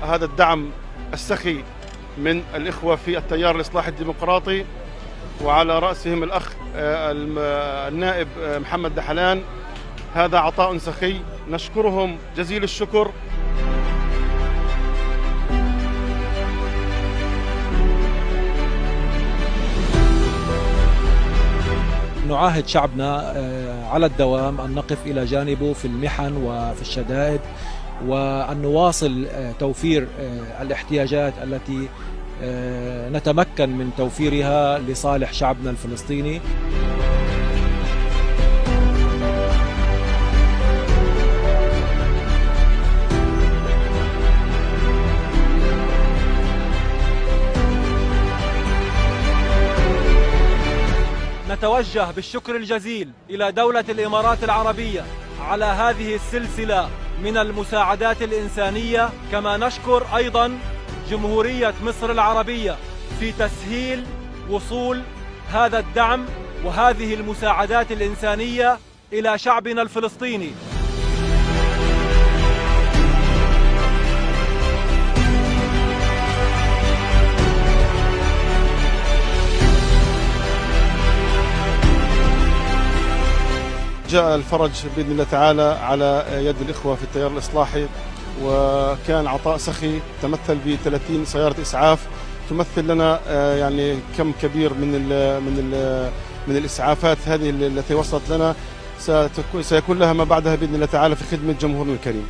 هذا الدعم السخي من الإخوة في التيار الإصلاحي الديمقراطي، وعلى رأسهم الأخ النائب محمد دحلان. هذا عطاء سخي نشكرهم جزيل الشكر. نعاهد شعبنا على الدوام أن نقف إلى جانبه في المحن وفي الشدائد، وأن نواصل توفير الاحتياجات التي نتمكن من توفيرها لصالح شعبنا الفلسطيني. نتوجه بالشكر الجزيل إلى دولة الإمارات العربية على هذه السلسلة من المساعدات الإنسانية، كما نشكر أيضا جمهورية مصر العربية في تسهيل وصول هذا الدعم وهذه المساعدات الإنسانية إلى شعبنا الفلسطيني. جاء الفرج بإذن الله تعالى على يد الإخوة في التيار الإصلاحي، وكان عطاء سخي تمثل ب 30 سيارة إسعاف تمثل لنا يعني كم كبير من الإسعافات هذه التي وصلت لنا، سيكون لها ما بعدها بإذن الله تعالى في خدمة جمهورنا الكريم.